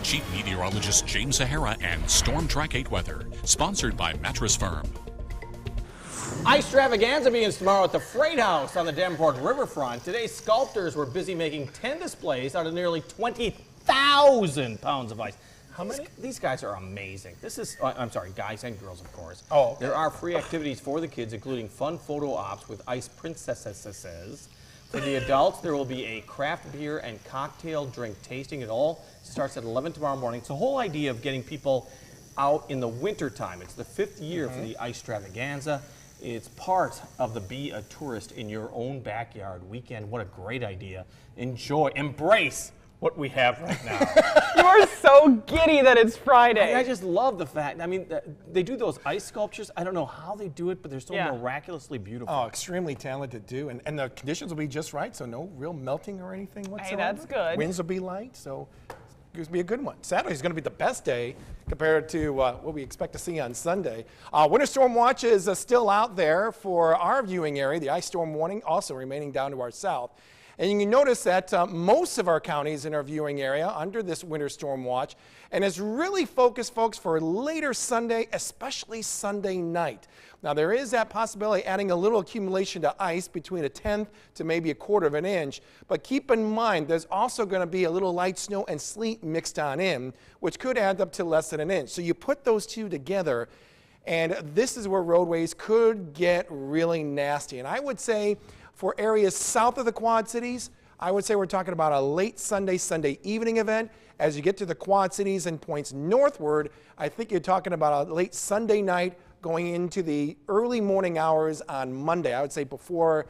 Chief Meteorologist James Sahara and Storm Track 8 Weather, sponsored by Mattress Firm. Ice Extravaganza begins tomorrow at the Freight House on the Davenport Riverfront. Today, sculptors were busy making 10 displays out of nearly 20,000 pounds of ice. How many? These guys are amazing. This is, I'm sorry, guys and girls, of course. Oh, okay. There are free activities for the kids, including fun photo ops with ice princesses. For the adults, there will be a craft beer and cocktail drink tasting. It all starts at 11 tomorrow morning. It's the whole idea of getting people out in the winter time. It's the 5th year for the Ice Extravaganza. It's part of the Be a Tourist in Your Own Backyard weekend. What a great idea. Enjoy, embrace what we have right now. You are so giddy that it's Friday. I just love the fact, I mean, they do those ice sculptures. I don't know how they do it, but they're so miraculously beautiful. Oh, extremely talented too. And the conditions will be just right, so no real melting or anything whatsoever. Hey, that's good. Winds will be light, so it's going to be a good one. Saturday is going to be the best day compared to what we expect to see on Sunday. Winter storm watch is still out there for our viewing area. The ice storm warning also remaining down to our south. And you can notice that most of our counties in our viewing area under this winter storm watch, and it's really focused, folks, for later Sunday, especially Sunday night. Now, there is that possibility adding a little accumulation to ice between 1/10 to maybe 1/4 of an inch. But keep in mind, there's also going to be a little light snow and sleet mixed on in, which could add up to less than an inch. So you put those two together, and this is where roadways could get really nasty. And I would say, for areas south of the Quad Cities, I would say we're talking about a late Sunday evening event. As you get to the Quad Cities and points northward, I think you're talking about a late Sunday night going into the early morning hours on Monday. I would say before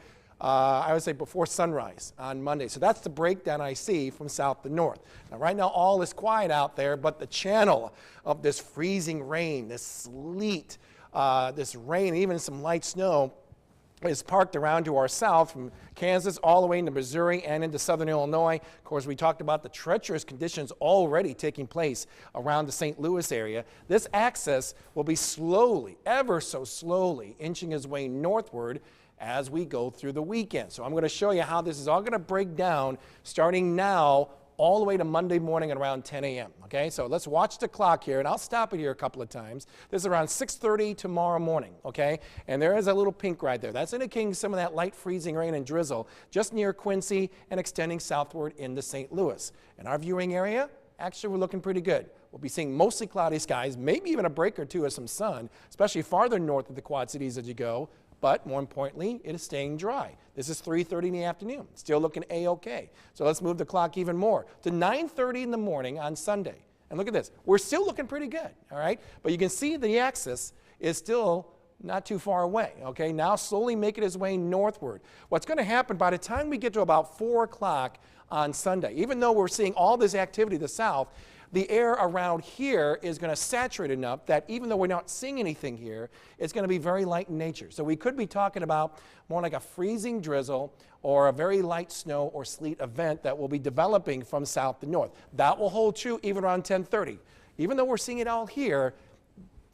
sunrise on Monday. So that's the breakdown I see from south to north. Now, right now, all is quiet out there, but the channel of this freezing rain, this sleet, this rain, even some light snow, is parked around to our south from Kansas all the way into Missouri and into southern Illinois. Of course, we talked about the treacherous conditions already taking place around the St. Louis area. This access will be slowly, ever so slowly, inching its way northward as we go through the weekend. So I'm going to show you how this is all going to break down starting now all the way to Monday morning at around 10 a.m. Okay, so let's watch the clock here, and I'll stop it here a couple of times. This is around 6:30 tomorrow morning, okay? And there is a little pink right there. That's indicating some of that light freezing rain and drizzle just near Quincy and extending southward into St. Louis. In our viewing area, actually, we're looking pretty good. We'll be seeing mostly cloudy skies, maybe even a break or two of some sun, especially farther north of the Quad Cities as you go. But more importantly, it is staying dry. This is 3:30 in the afternoon. Still looking A-okay. So let's move the clock even more to 9:30 in the morning on Sunday. And look at this. We're still looking pretty good, all right? But you can see the axis is still not too far away, okay? Now slowly making its way northward. What's going to happen by the time we get to about 4 o'clock on Sunday, even though we're seeing all this activity to the south, the air around here is going to saturate enough that even though we're not seeing anything here, it's going to be very light in nature. So we could be talking about more like a freezing drizzle or a very light snow or sleet event that will be developing from south to north. That will hold true even around 10:30. Even though we're seeing it all here,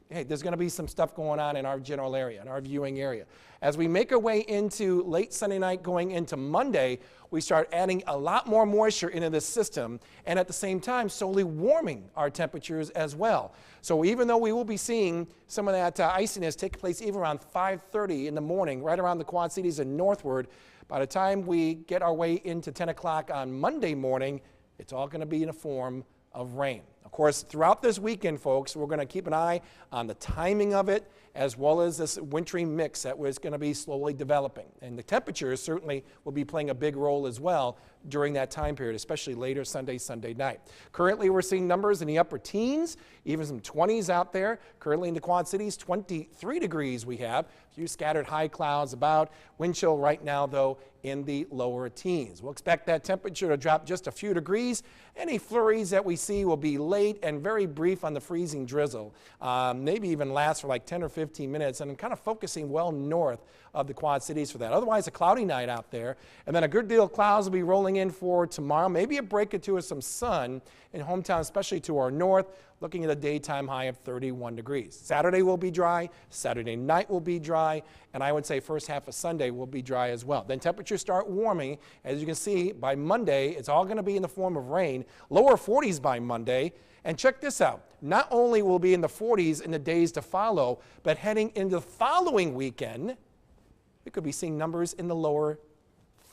hey, there's going to be some stuff going on in our general area, in our viewing area. As we make our way into late Sunday night going into Monday, we start adding a lot more moisture into the system and at the same time slowly warming our temperatures as well. So even though we will be seeing some of that iciness take place even around 5:30 in the morning, right around the Quad Cities and northward, by the time we get our way into 10 o'clock on Monday morning, it's all going to be in a form of rain. Of course, throughout this weekend, folks, we're going to keep an eye on the timing of it as well as this wintry mix that was going to be slowly developing. And the temperatures certainly will be playing a big role as well during that time period, especially later Sunday night. Currently, we're seeing numbers in the upper teens, even some 20s out there. Currently in the Quad Cities, 23 degrees we have. A few scattered high clouds about. Wind chill right now, though, in the lower teens. We'll expect that temperature to drop just a few degrees. Any flurries that we see will be late and very brief on the freezing drizzle. Maybe even last for like 10 or 15 minutes, and I'm kind of focusing well north of the Quad Cities for that. Otherwise, a cloudy night out there, and then a good deal of clouds will be rolling in for tomorrow. Maybe a break or two of some sun in hometown, especially to our north, looking at a daytime high of 31 degrees. Saturday will be dry, Saturday night will be dry, and I would say first half of Sunday will be dry as well. Then temperatures start warming. As you can see, by Monday, it's all going to be in the form of rain. Lower 40s by Monday, And check this out. Not only will it be in the 40s in the days to follow, but heading into the following weekend, we could be seeing numbers in the lower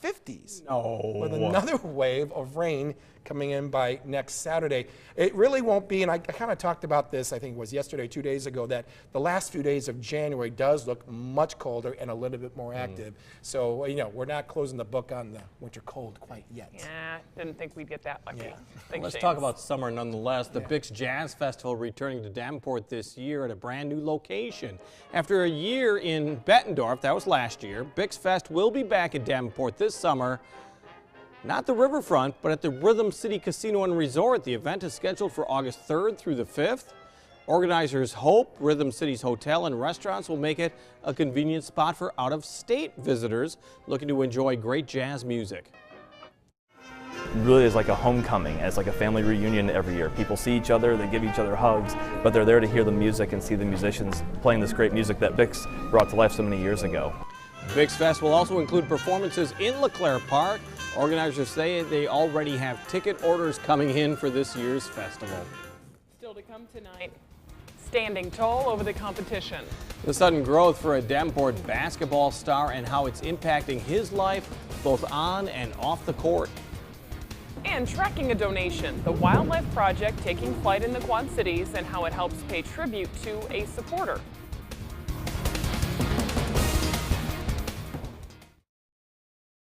50s. No. With another wave of rain coming in by next Saturday. It really won't be, and I kind of talked about this, I think it was yesterday, 2 days ago, that the last few days of January does look much colder and a little bit more active. So, you know, we're not closing the book on the winter cold quite yet. Yeah, didn't think we'd get that lucky. Yeah. Thanks, Let's James. talk about summer nonetheless. The Bix Jazz Festival returning to Davenport this year at a brand new location. After a year in Bettendorf, that was last year, Bix Fest will be back at Davenport this summer. Not the riverfront, but at the Rhythm City Casino and Resort. The event is scheduled for August 3rd through the 5th. Organizers hope Rhythm City's hotel and restaurants will make it a convenient spot for out-of-state visitors looking to enjoy great jazz music. It really is like a homecoming. It's like a family reunion every year. People see each other, they give each other hugs, but they're there to hear the music and see the musicians playing this great music that Bix brought to life so many years ago. Bix Fest will also include performances in LeClaire Park. Organizers say they already have ticket orders coming in for this year's festival. Still to come tonight, standing tall over the competition. The sudden growth for a Davenport basketball star and how it's impacting his life both on and off the court. And tracking a donation, the Wildlife Project taking flight in the Quad Cities and how it helps pay tribute to a supporter.